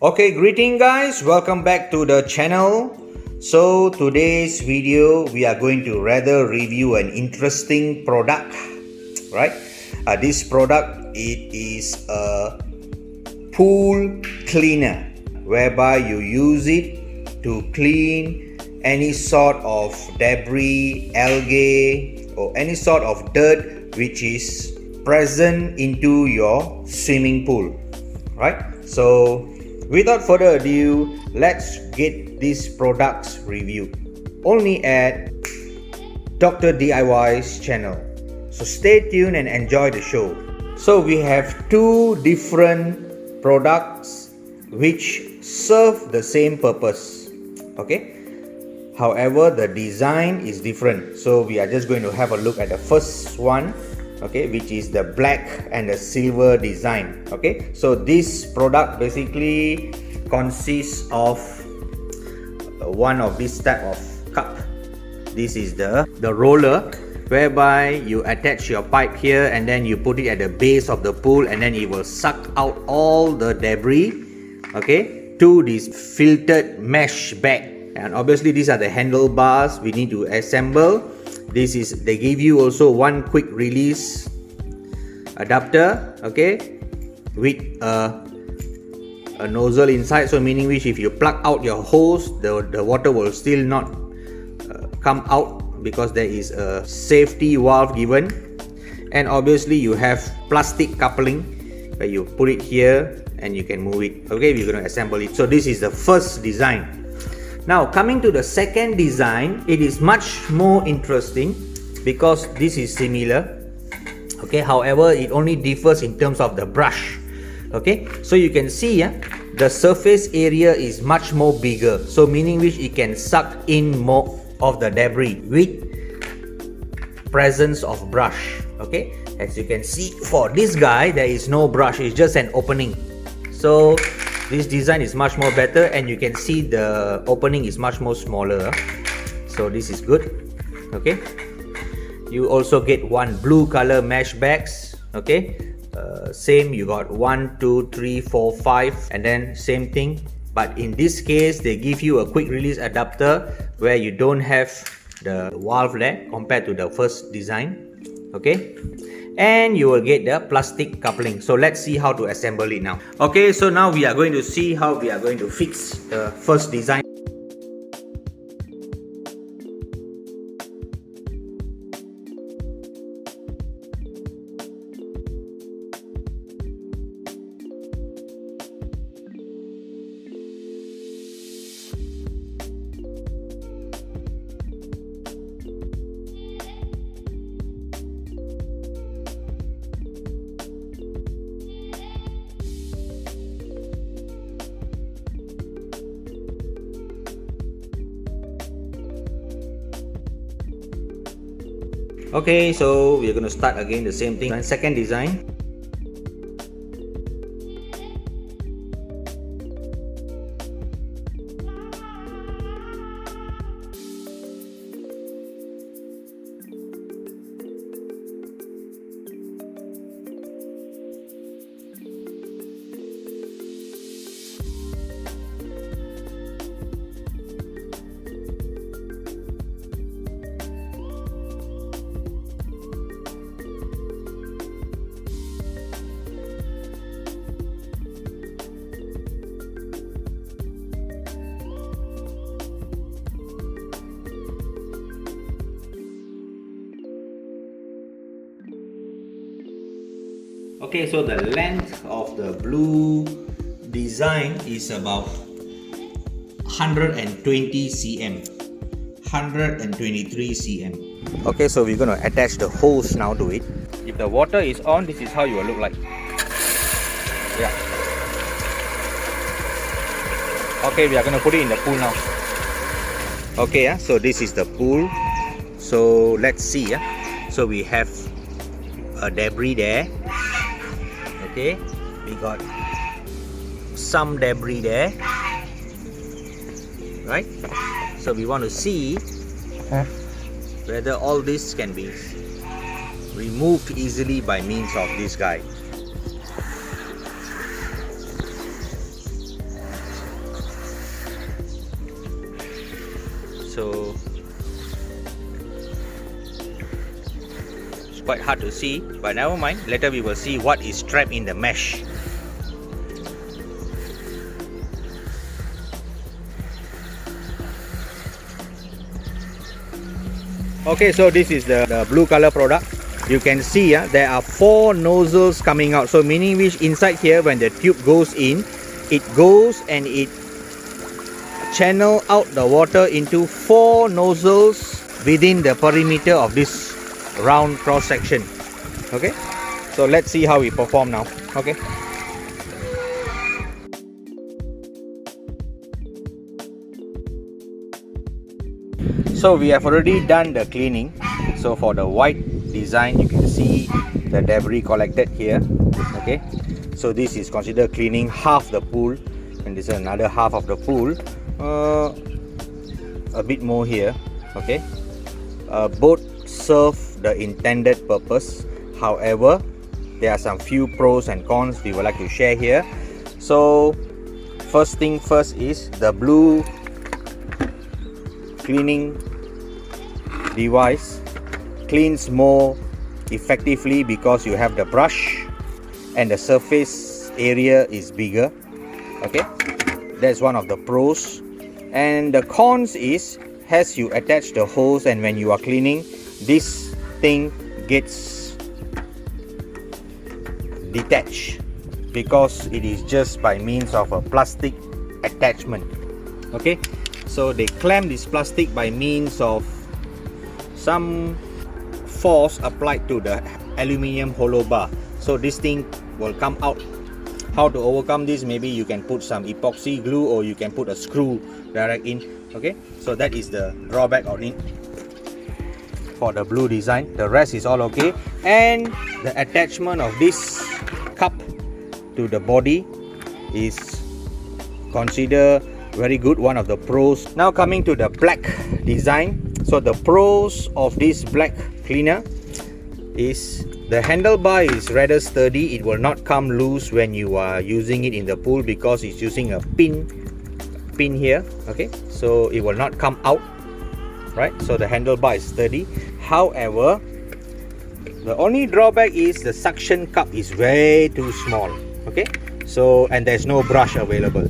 Okay, greeting guys, welcome back to the channel. So today's video we are going to rather review an interesting product, right? This product, it is a pool cleaner whereby you use it to clean any sort of debris, algae or any sort of dirt which is present into your swimming pool, right? So without further ado, let's get these products reviewed only at Dr. DIY's channel. So stay tuned and enjoy the show. So we have two different products which serve the same purpose. Okay. However, the design is different. So we are just going to have a look at the first one, okay, which is the black and the silver design. Okay, so this product basically consists of one of this type of cup. This is the roller whereby you attach your pipe here and then you put it at the base of the pool, and then it will suck out all the debris, okay, to this filtered mesh bag. And obviously these are the handlebars we need to assemble. This is, they give you also one quick release adapter, okay, with a nozzle inside, so meaning which if you plug out your hose, the water will still not come out because there is a safety valve given. And obviously you have plastic coupling where you put it here and you can move it. Okay, we're going to assemble it. So this is the first design. Now coming to the second design, it is much more interesting because this is similar, okay, however it only differs in terms of the brush. Okay, so you can see the surface area is much more bigger, so meaning which it can suck in more of the debris with presence of brush. Okay, as you can see, for this guy there is no brush, it's just an opening. So this design is much more better, and you can see the opening is much more smaller. So this is good. Okay, you also get one blue color mesh bags. Okay, same, you got 1 2 3 4 5, and then same thing, but in this case they give you a quick release adapter where you don't have the valve there compared to the first design. Okay, and you will get the plastic coupling. So let's see how to assemble it now. Okay, so now we are going to see how we are going to fix the first design. Okay, so we're going to start again the same thing. Second design. Okay, so the length of the blue design is about 120 cm, 123 cm. Okay, so we're going to attach the hose now to it. If the water is on, this is how you will look like. Yeah. Okay, we are going to put it in the pool now. Okay, so this is the pool. So let's see. So we have a debris there. Okay, we got some debris there, right? So we want to see whether all this can be removed easily by means of this guy. quite hard to see, but never mind, later we will see what is trapped in the mesh. Okay, so this is the blue color product. You can see there are 4 nozzles coming out, so meaning which inside here, when the tube goes in, it goes and it channel out the water into 4 nozzles within the perimeter of this round cross section. Okay, so let's see how we perform now. Okay, so we have already done the cleaning. So for the white design, you can see the debris collected here. Okay, so this is considered cleaning half the pool, and this is another half of the pool. A bit more here. Okay, both serve the intended purpose. However, there are some few pros and cons we would like to share here. So first thing first is the blue cleaning device cleans more effectively because you have the brush and the surface area is bigger. Okay, that's one of the pros. And the cons is, as you attach the hose and when you are cleaning, this thing gets detached because it is just by means of a plastic attachment. Okay, so they clamp this plastic by means of some force applied to the aluminium hollow bar, so this thing will come out. How to overcome this? Maybe you can put some epoxy glue, or you can put a screw direct in. Okay, so that is the drawback on it for the blue design. The rest is all okay, and the attachment of this cup to the body is considered very good, one of the pros. Now coming to the black design. So the pros of this black cleaner is the handlebar is rather sturdy. It will not come loose when you are using it in the pool because it's using a pin here. Okay, so it will not come out, right? So the handlebar is sturdy. However, the only drawback is the suction cup is way too small. Okay, so and there's no brush available.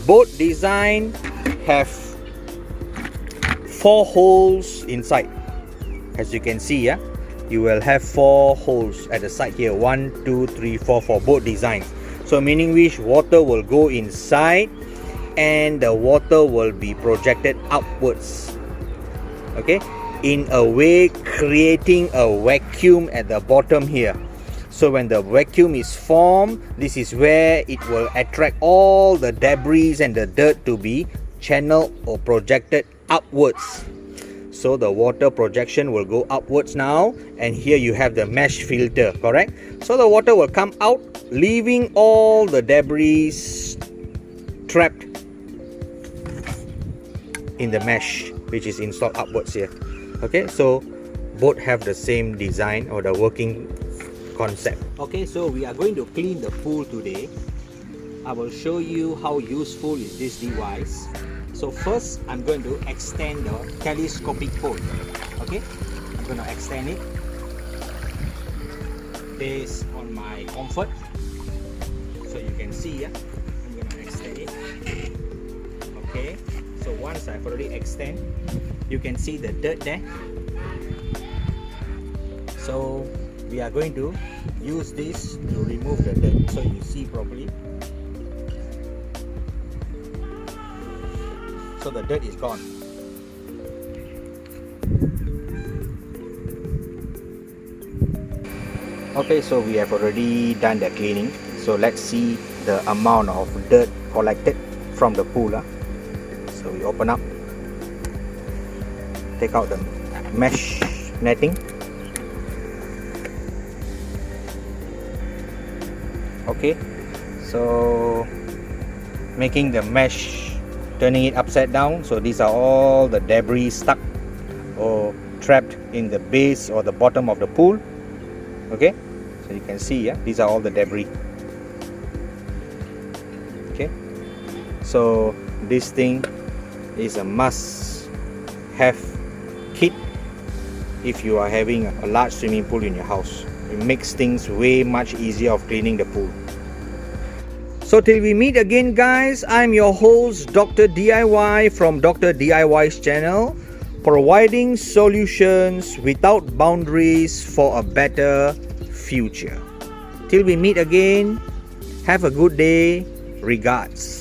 Both design have 4 holes inside. As you can see, you will have 4 holes at the side here. 1, 2, 3, 4 for both designs. So meaning which water will go inside and the water will be projected upwards. Okay, in a way creating a vacuum at the bottom here. So when the vacuum is formed, this is where it will attract all the debris and the dirt to be channeled or projected upwards. So the water projection will go upwards now, and here you have the mesh filter, correct? So the water will come out, leaving all the debris trapped in the mesh which is installed upwards here. Okay, so both have the same design or the working concept. Okay, so we are going to clean the pool today. I will show you how useful is this device. So first, I'm going to extend the telescopic pole. Okay, I'm going to extend it based on my comfort. So you can see, I'm going to extend it. Okay, so once I've already extend, you can see the dirt there. So we are going to use this to remove the dirt so you see properly. So the dirt is gone. Okay, so we have already done the cleaning. So let's see the amount of dirt collected from the pool. So we open up, take out the mesh netting. Okay, so making the mesh, turning it upside down. So these are all the debris stuck or trapped in the base or the bottom of the pool. Okay, so you can see, these are all the debris. Okay, so this thing is a must have kit if you are having a large swimming pool in your house. It makes things way much easier of cleaning the pool. So till we meet again guys, I'm your host Dr. DIY from Dr. DIY's channel, providing solutions without boundaries for a better future. Till we meet again, have a good day. Regards.